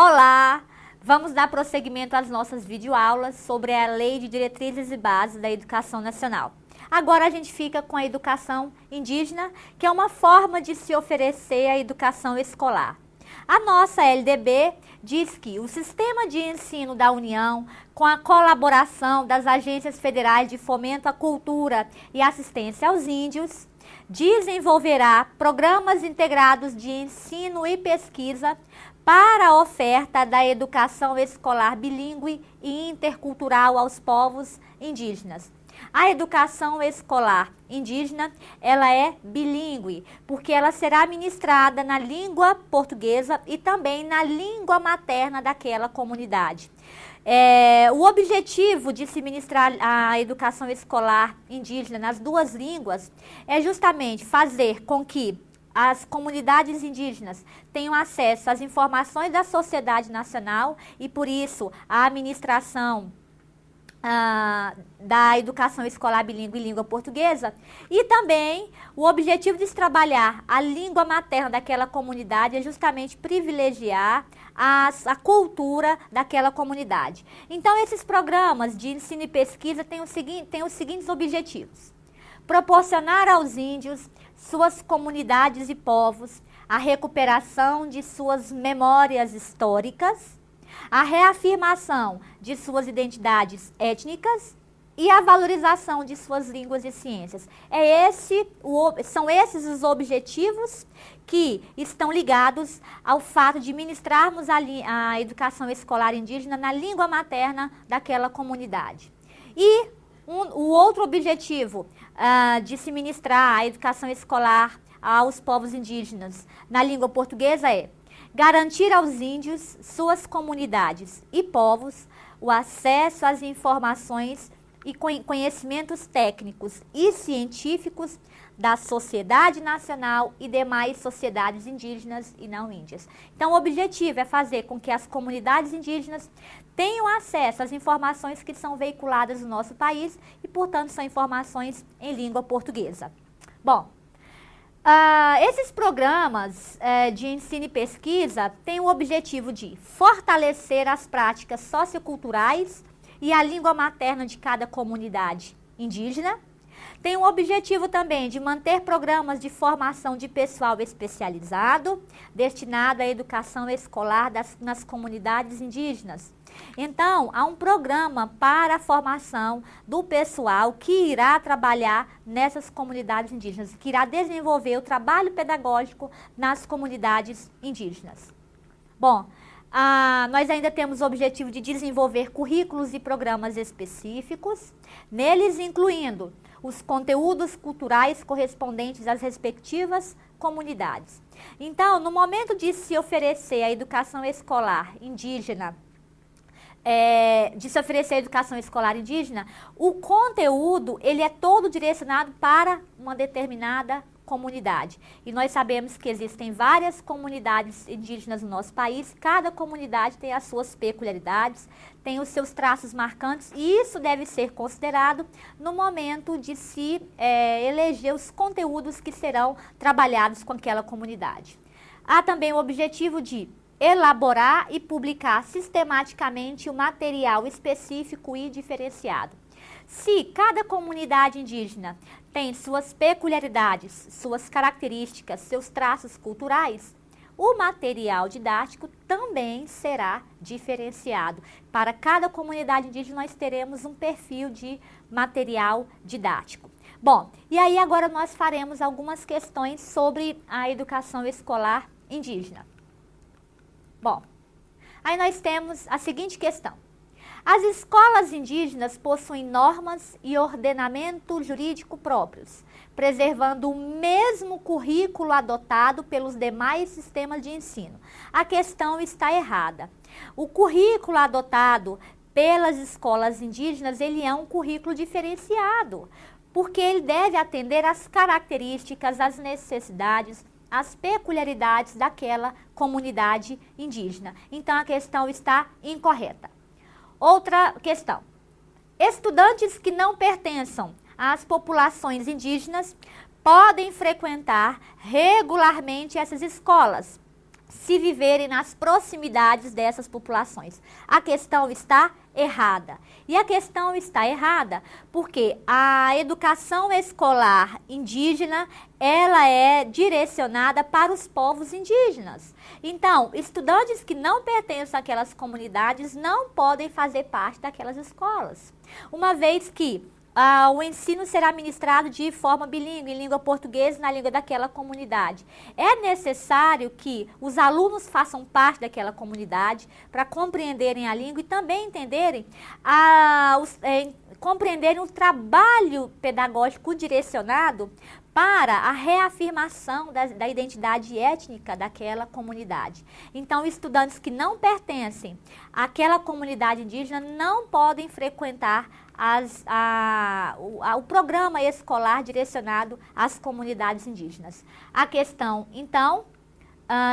Olá! Vamos dar prosseguimento às nossas videoaulas sobre a Lei de Diretrizes e Bases da Educação Nacional. Agora a gente fica com a educação indígena, que é uma forma de se oferecer a educação escolar. A nossa LDB diz que o sistema de ensino da União, com a colaboração das agências federais de fomento à cultura e assistência aos índios, desenvolverá programas integrados de ensino e pesquisa para a oferta da educação escolar bilíngue e intercultural aos povos indígenas. A educação escolar indígena, ela é bilíngue, porque ela será ministrada na língua portuguesa e também na língua materna daquela comunidade. O objetivo de se ministrar a educação escolar indígena nas duas línguas é justamente fazer com que as comunidades indígenas tenham acesso às informações da sociedade nacional e, por isso, a administração da educação escolar bilíngue e língua portuguesa, e também o objetivo de se trabalhar a língua materna daquela comunidade é justamente privilegiar a cultura daquela comunidade. Então, esses programas de ensino e pesquisa têm os seguintes objetivos: proporcionar aos índios, suas comunidades e povos, a recuperação de suas memórias históricas, a reafirmação de suas identidades étnicas e a valorização de suas línguas e ciências. São esses os objetivos que estão ligados ao fato de ministrarmos a educação escolar indígena na língua materna daquela comunidade. E o outro objetivo de se ministrar a educação escolar aos povos indígenas na língua portuguesa é garantir aos índios, suas comunidades e povos o acesso às informações e conhecimentos técnicos e científicos da sociedade nacional e demais sociedades indígenas e não índias. Então, o objetivo é fazer com que as comunidades indígenas tenham acesso às informações que são veiculadas no nosso país e, portanto, são informações em língua portuguesa. Bom, esses programas de ensino e pesquisa têm o objetivo de fortalecer as práticas socioculturais e a língua materna de cada comunidade indígena. Tem o objetivo também de manter programas de formação de pessoal especializado, destinado à educação escolar nas comunidades indígenas. Então, há um programa para a formação do pessoal que irá trabalhar nessas comunidades indígenas, que irá desenvolver o trabalho pedagógico nas comunidades indígenas. Bom, nós ainda temos o objetivo de desenvolver currículos e programas específicos, neles incluindo os conteúdos culturais correspondentes às respectivas comunidades. Então, no momento de se oferecer a educação escolar indígena, o conteúdo ele é todo direcionado para uma determinada comunidade. E nós sabemos que existem várias comunidades indígenas no nosso país, cada comunidade tem as suas peculiaridades, tem os seus traços marcantes, e isso deve ser considerado no momento de se eleger os conteúdos que serão trabalhados com aquela comunidade. Há também o objetivo de elaborar e publicar sistematicamente o material específico e diferenciado. Se cada comunidade indígena tem suas peculiaridades, suas características, seus traços culturais, o material didático também será diferenciado. Para cada comunidade indígena nós teremos um perfil de material didático. Bom, e aí agora nós faremos algumas questões sobre a educação escolar indígena. Bom, aí nós temos a seguinte questão: as escolas indígenas possuem normas e ordenamento jurídico próprios, preservando o mesmo currículo adotado pelos demais sistemas de ensino. A questão está errada. O currículo adotado pelas escolas indígenas, ele é um currículo diferenciado, porque ele deve atender às características, às necessidades, as peculiaridades daquela comunidade indígena. Então, a questão está incorreta. Outra questão: estudantes que não pertençam às populações indígenas podem frequentar regularmente essas escolas, se viverem nas proximidades dessas populações. A questão está errada. E a questão está errada porque a educação escolar indígena, ela é direcionada para os povos indígenas. Então, estudantes que não pertencem àquelas comunidades não podem fazer parte daquelas escolas. Uma vez que o ensino será ministrado de forma bilíngue, em língua portuguesa e na língua daquela comunidade. É necessário que os alunos façam parte daquela comunidade para compreenderem a língua e também entenderem, compreenderem o trabalho pedagógico direcionado para a reafirmação da identidade étnica daquela comunidade. Então, estudantes que não pertencem àquela comunidade indígena não podem frequentar o programa escolar direcionado às comunidades indígenas. A questão, então,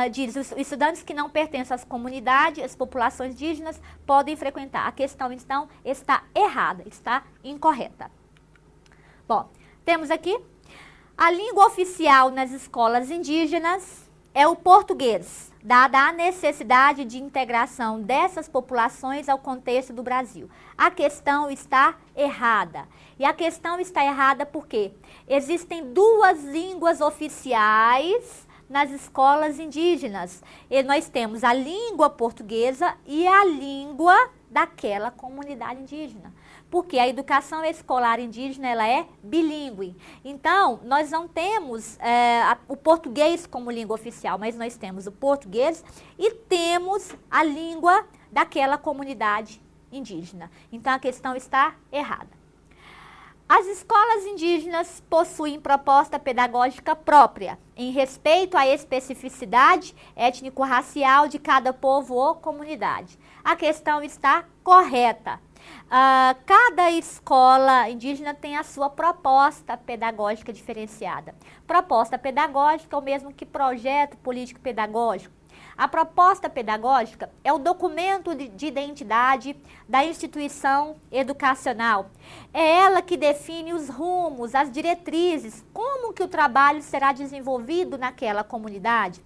diz, os estudantes que não pertencem às comunidades, às populações indígenas, podem frequentar. A questão, então, está errada, está incorreta. Bom, temos aqui, a língua oficial nas escolas indígenas é o português, dada a necessidade de integração dessas populações ao contexto do Brasil. A questão está errada. E a questão está errada porque existem duas línguas oficiais nas escolas indígenas. E nós temos a língua portuguesa e a língua daquela comunidade indígena. Porque a educação escolar indígena, ela é bilíngue. Então, nós não temos o português como língua oficial, mas nós temos o português e temos a língua daquela comunidade indígena. Então, a questão está errada. As escolas indígenas possuem proposta pedagógica própria, em respeito à especificidade étnico-racial de cada povo ou comunidade. A questão está correta. Cada escola indígena tem a sua proposta pedagógica diferenciada. Proposta pedagógica é o mesmo que projeto político-pedagógico. A proposta pedagógica é o documento de identidade da instituição educacional. É ela que define os rumos, as diretrizes, como que o trabalho será desenvolvido naquela comunidade.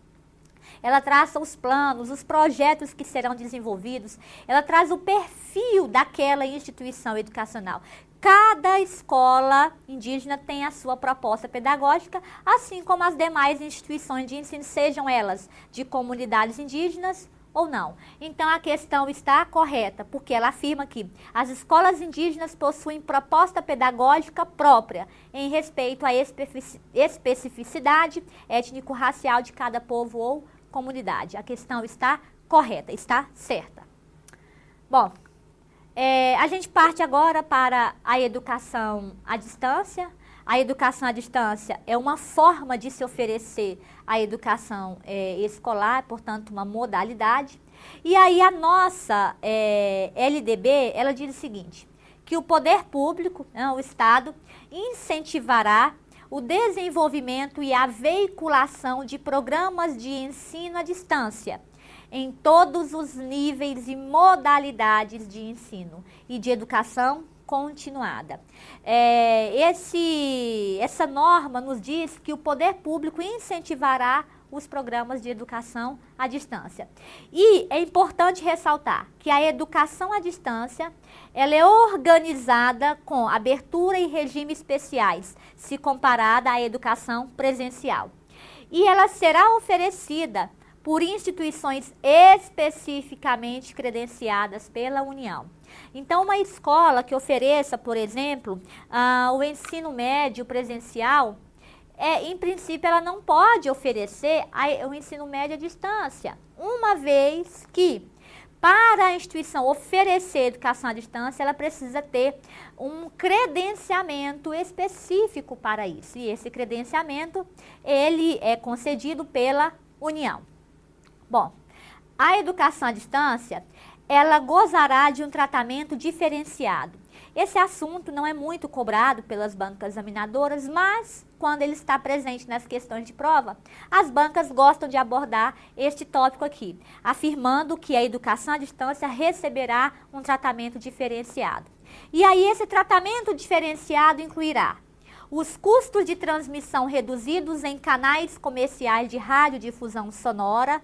Ela traça os planos, os projetos que serão desenvolvidos, ela traz o perfil daquela instituição educacional. Cada escola indígena tem a sua proposta pedagógica, assim como as demais instituições de ensino, sejam elas de comunidades indígenas ou não. Então, a questão está correta, porque ela afirma que as escolas indígenas possuem proposta pedagógica própria, em respeito à especificidade étnico-racial de cada povo ou comunidade. A questão está correta, está certa. Bom, a gente parte agora para a educação à distância. A educação à distância é uma forma de se oferecer a educação escolar, portanto, uma modalidade. E aí a nossa LDB, ela diz o seguinte, que o poder público, o Estado, incentivará o desenvolvimento e a veiculação de programas de ensino à distância, em todos os níveis e modalidades de ensino e de educação continuada. Essa norma nos diz que o poder público incentivará os programas de educação à distância. E é importante ressaltar que a educação à distância, ela é organizada com abertura e regime especiais, se comparada à educação presencial. E ela será oferecida por instituições especificamente credenciadas pela União. Então, uma escola que ofereça, por exemplo, o ensino médio presencial, em princípio, ela não pode oferecer o ensino médio à distância, uma vez que, para a instituição oferecer educação à distância, ela precisa ter um credenciamento específico para isso. E esse credenciamento, ele é concedido pela União. Bom, a educação à distância, ela gozará de um tratamento diferenciado. Esse assunto não é muito cobrado pelas bancas examinadoras, mas quando ele está presente nas questões de prova, as bancas gostam de abordar este tópico aqui, afirmando que a educação à distância receberá um tratamento diferenciado. E aí esse tratamento diferenciado incluirá os custos de transmissão reduzidos em canais comerciais de radiodifusão sonora,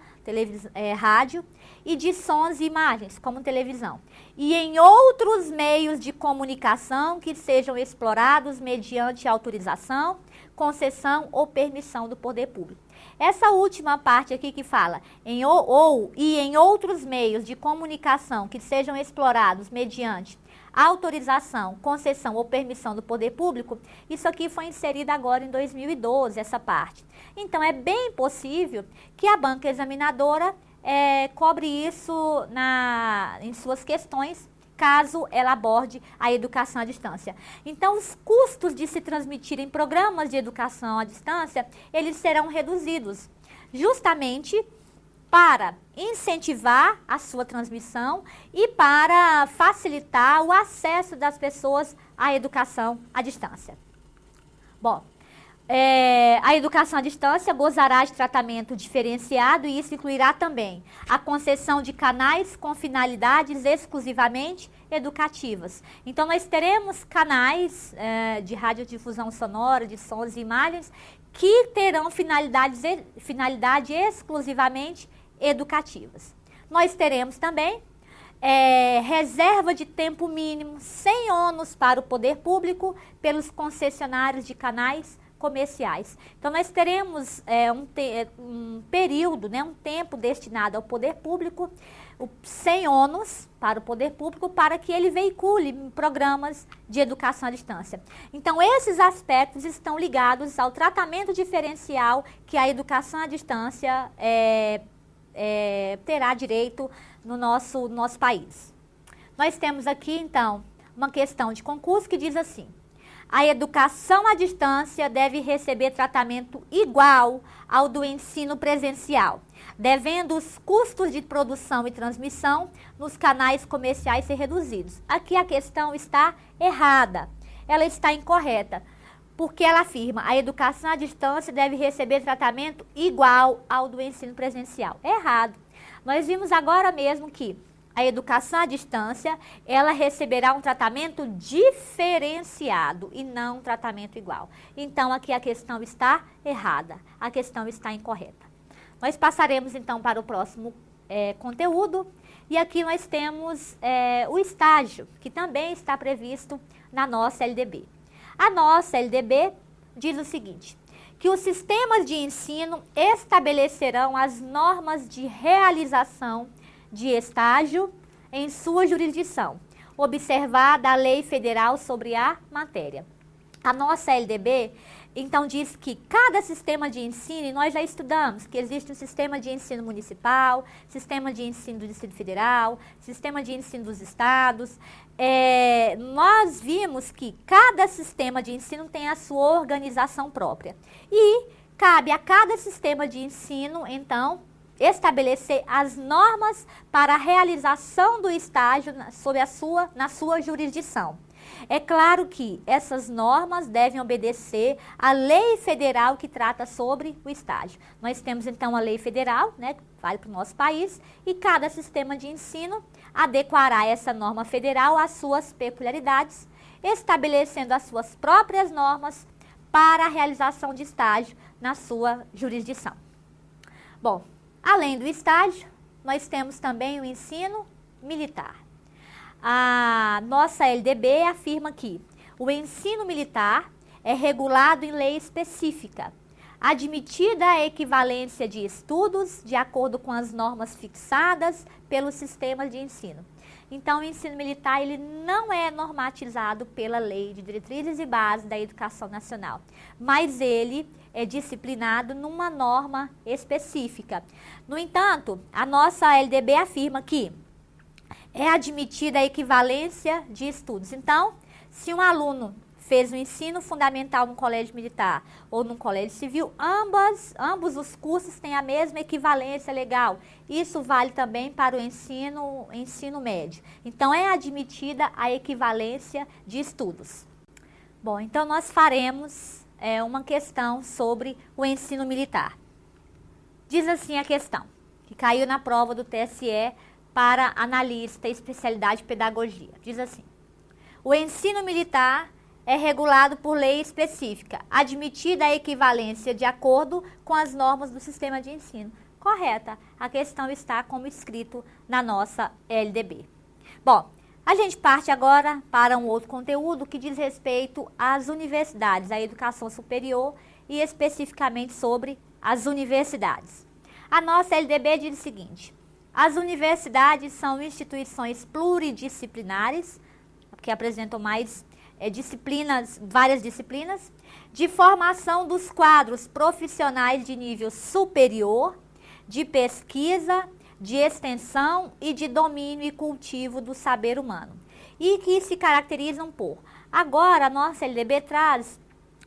rádio, e de sons e imagens, como televisão. E em outros meios de comunicação que sejam explorados mediante autorização, concessão ou permissão do poder público. Essa última parte aqui que fala em em outros meios de comunicação que sejam explorados mediante autorização, concessão ou permissão do poder público, isso aqui foi inserido agora em 2012, essa parte. Então, é bem possível que a banca examinadora cobre isso em suas questões, caso ela aborde a educação à distância. Então, os custos de se transmitirem programas de educação à distância, eles serão reduzidos, justamente para incentivar a sua transmissão e para facilitar o acesso das pessoas à educação à distância. Bom, a educação à distância gozará de tratamento diferenciado e isso incluirá também a concessão de canais com finalidades exclusivamente educativas. Então, nós teremos canais de radiodifusão sonora, de sons e imagens, que terão finalidade exclusivamente educativas. Nós teremos também reserva de tempo mínimo, sem ônus para o poder público, pelos concessionários de canais comerciais. Então, nós teremos um período, um tempo destinado ao poder público, sem ônus para o poder público, para que ele veicule programas de educação à distância. Então, esses aspectos estão ligados ao tratamento diferencial que a educação à distância terá direito no nosso país. Nós temos aqui, então, uma questão de concurso que diz assim: a educação à distância deve receber tratamento igual ao do ensino presencial, devendo os custos de produção e transmissão nos canais comerciais ser reduzidos. Aqui a questão está errada, ela está incorreta, porque ela afirma a educação à distância deve receber tratamento igual ao do ensino presencial. É errado. Nós vimos agora mesmo que a educação à distância, ela receberá um tratamento diferenciado e não um tratamento igual. Então, aqui a questão está errada, a questão está incorreta. Nós passaremos, então, para o próximo conteúdo. E aqui nós temos o estágio, que também está previsto na nossa LDB. A nossa LDB diz o seguinte: que os sistemas de ensino estabelecerão as normas de realização de estágio em sua jurisdição, observada a lei federal sobre a matéria. A nossa LDB, então, diz que cada sistema de ensino, e nós já estudamos que existe um sistema de ensino municipal, sistema de ensino do Distrito Federal, sistema de ensino dos estados. Nós vimos que cada sistema de ensino tem a sua organização própria. E cabe a cada sistema de ensino, então, estabelecer as normas para a realização do estágio na sua jurisdição. É claro que essas normas devem obedecer à lei federal que trata sobre o estágio. Nós temos então a lei federal, que vale para o nosso país, e cada sistema de ensino adequará essa norma federal às suas peculiaridades, estabelecendo as suas próprias normas para a realização de estágio na sua jurisdição. Bom, além do estágio, nós temos também o ensino militar. A nossa LDB afirma que o ensino militar é regulado em lei específica, admitida a equivalência de estudos de acordo com as normas fixadas pelo sistema de ensino. Então, o ensino militar ele não é normatizado pela Lei de Diretrizes e Bases da Educação Nacional, mas ele é disciplinado numa norma específica. No entanto, a nossa LDB afirma que é admitida a equivalência de estudos. Então, se um aluno fez o ensino fundamental no colégio militar ou no colégio civil, ambos os cursos têm a mesma equivalência legal. Isso vale também para o ensino médio. Então, é admitida a equivalência de estudos. Bom, então nós faremos uma questão sobre o ensino militar. Diz assim a questão, que caiu na prova do TSE para analista, especialidade pedagogia. Diz assim: o ensino militar é regulado por lei específica, admitida a equivalência de acordo com as normas do sistema de ensino. correta. A questão está como escrito na nossa LDB. Bom, a gente parte agora para um outro conteúdo que diz respeito às universidades, à educação superior e especificamente sobre as universidades. A nossa LDB diz o seguinte: as universidades são instituições pluridisciplinares, que apresentam mais disciplinas, várias disciplinas, de formação dos quadros profissionais de nível superior, de pesquisa, de extensão e de domínio e cultivo do saber humano, e que se caracterizam por... Agora, a nossa LDB traz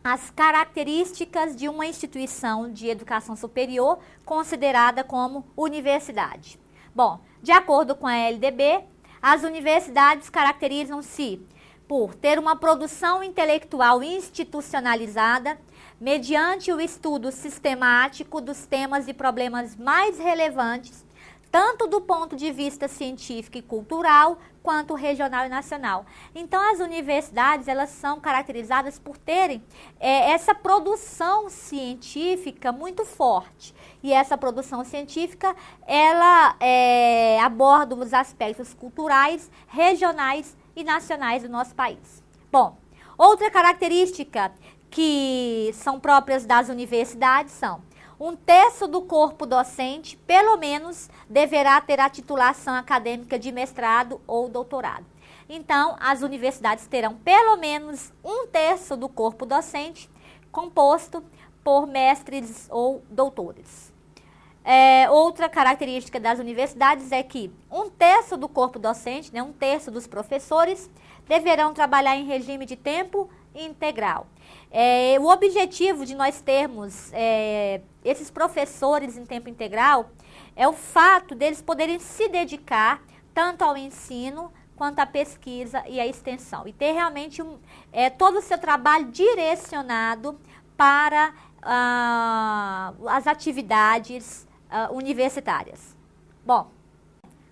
as características de uma instituição de educação superior considerada como universidade. Bom, de acordo com a LDB, as universidades caracterizam-se por ter uma produção intelectual institucionalizada, mediante o estudo sistemático dos temas e problemas mais relevantes, tanto do ponto de vista científico e cultural, quanto regional e nacional. Então, as universidades, elas são caracterizadas por terem essa produção científica muito forte. E essa produção científica, ela aborda os aspectos culturais, regionais e nacionais do nosso país. Bom, outra característica que são próprias das universidades são: um terço do corpo docente, pelo menos, deverá ter a titulação acadêmica de mestrado ou doutorado. Então, as universidades terão pelo menos um terço do corpo docente composto por mestres ou doutores. Outra característica das universidades é que um terço do corpo docente, um terço dos professores, deverão trabalhar em regime de tempo integral. O objetivo de nós termos esses professores em tempo integral é o fato deles poderem se dedicar tanto ao ensino quanto à pesquisa e à extensão, e ter realmente todo o seu trabalho direcionado para as atividades universitárias. Bom,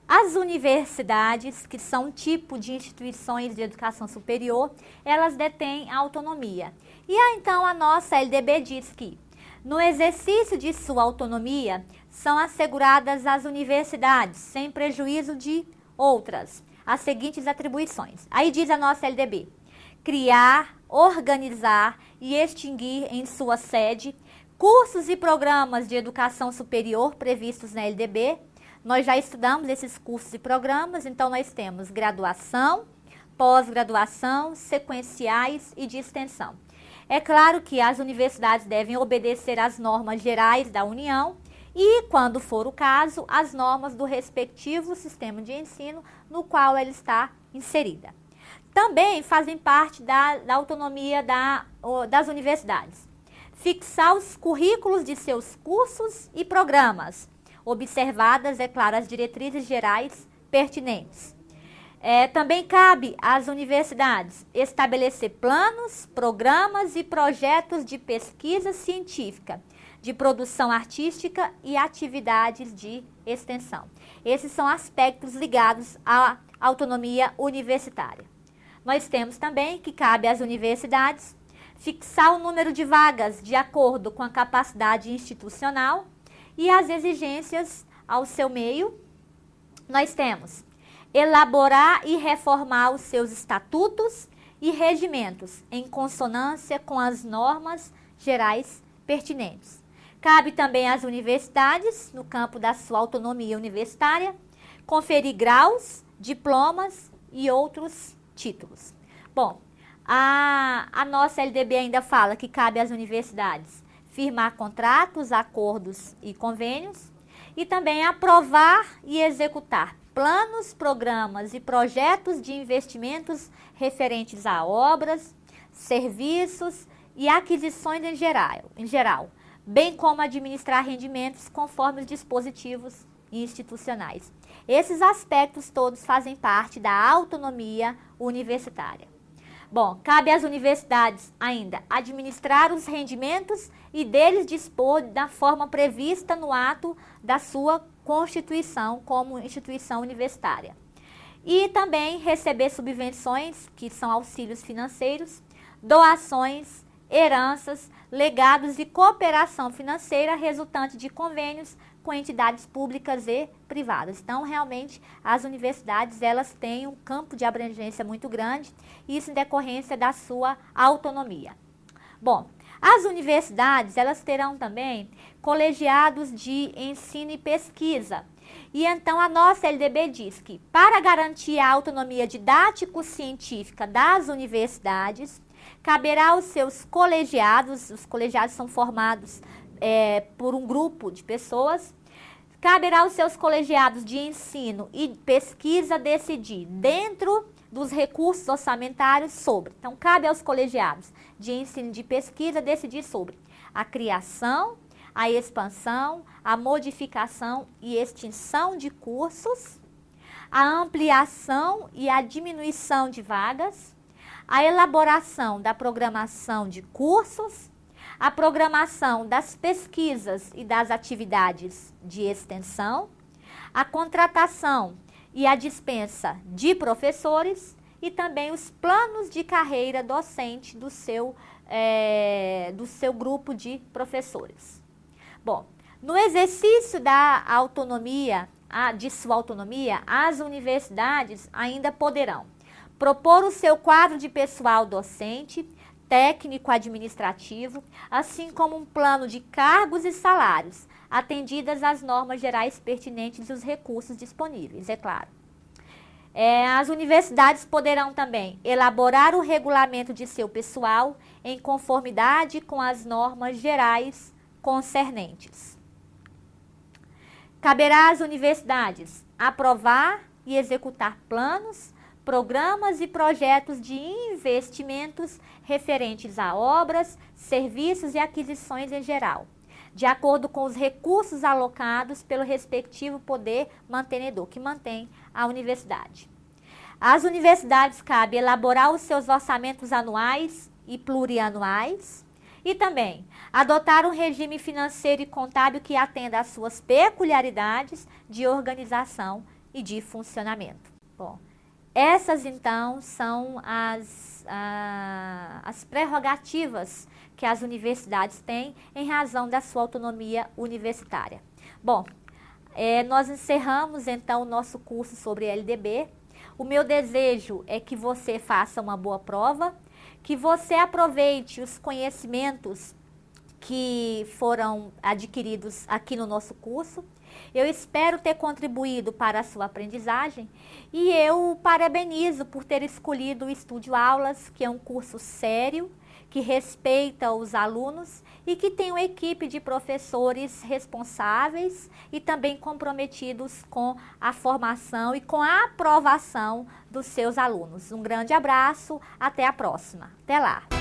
as universidades, que são um tipo de instituições de educação superior, elas detêm autonomia. E então a nossa LDB diz que, no exercício de sua autonomia, são asseguradas às universidades, sem prejuízo de outras, as seguintes atribuições. Aí diz a nossa LDB: criar, organizar e extinguir em sua sede cursos e programas de educação superior previstos na LDB. Nós já estudamos esses cursos e programas, então nós temos graduação, pós-graduação, sequenciais e de extensão. É claro que as universidades devem obedecer às normas gerais da União e, quando for o caso, às normas do respectivo sistema de ensino no qual ela está inserida. Também fazem parte da autonomia das universidades fixar os currículos de seus cursos e programas, observadas, é claro, as diretrizes gerais pertinentes. Também cabe às universidades estabelecer planos, programas e projetos de pesquisa científica, de produção artística e atividades de extensão. Esses são aspectos ligados à autonomia universitária. Nós temos também que cabe às universidades fixar o número de vagas de acordo com a capacidade institucional e as exigências ao seu meio. Nós temos elaborar e reformar os seus estatutos e regimentos em consonância com as normas gerais pertinentes. Cabe também às universidades, no campo da sua autonomia universitária, conferir graus, diplomas e outros títulos. Bom, a nossa LDB ainda fala que cabe às universidades firmar contratos, acordos e convênios e também aprovar e executar planos, programas e projetos de investimentos referentes a obras, serviços e aquisições em geral, bem como administrar rendimentos conforme os dispositivos institucionais. Esses aspectos todos fazem parte da autonomia universitária. Bom, cabe às universidades ainda administrar os rendimentos e deles dispor da forma prevista no ato da sua constituição como instituição universitária. E também receber subvenções, que são auxílios financeiros, doações, heranças, legados e cooperação financeira resultante de convênios com entidades públicas e privadas. Então, realmente, as universidades, elas têm um campo de abrangência muito grande, isso em decorrência da sua autonomia. Bom, as universidades, elas terão também colegiados de ensino e pesquisa. E então a nossa LDB diz que, para garantir a autonomia didático-científica das universidades, caberá aos seus colegiados, os colegiados são formados por um grupo de pessoas, caberá aos seus colegiados de ensino e pesquisa decidir, dentro dos recursos orçamentários, sobre. Então, cabe aos colegiados de ensino e de pesquisa decidir sobre a criação, a expansão, a modificação e extinção de cursos, a ampliação e a diminuição de vagas, a elaboração da programação de cursos, a programação das pesquisas e das atividades de extensão, a contratação e a dispensa de professores e também os planos de carreira docente do seu grupo de professores. Bom, no exercício da autonomia, de sua autonomia, as universidades ainda poderão propor o seu quadro de pessoal docente, técnico-administrativo, assim como um plano de cargos e salários, atendidas às normas gerais pertinentes e os recursos disponíveis, é claro. As universidades poderão também elaborar o regulamento de seu pessoal em conformidade com as normas gerais concernentes. Caberá às universidades aprovar e executar planos, programas e projetos de investimentos referentes a obras, serviços e aquisições em geral, de acordo com os recursos alocados pelo respectivo poder mantenedor, que mantém a universidade. Às universidades cabe elaborar os seus orçamentos anuais e plurianuais e também adotar um regime financeiro e contábil que atenda às suas peculiaridades de organização e de funcionamento. Bom, essas então são as prerrogativas que as universidades têm em razão da sua autonomia universitária. Bom, nós encerramos então o nosso curso sobre LDB. O meu desejo é que você faça uma boa prova, que você aproveite os conhecimentos que foram adquiridos aqui no nosso curso. Eu espero ter contribuído para a sua aprendizagem e eu parabenizo por ter escolhido o Estúdio Aulas, que é um curso sério, que respeita os alunos e que tem uma equipe de professores responsáveis e também comprometidos com a formação e com a aprovação dos seus alunos. Um grande abraço, até a próxima. Até lá!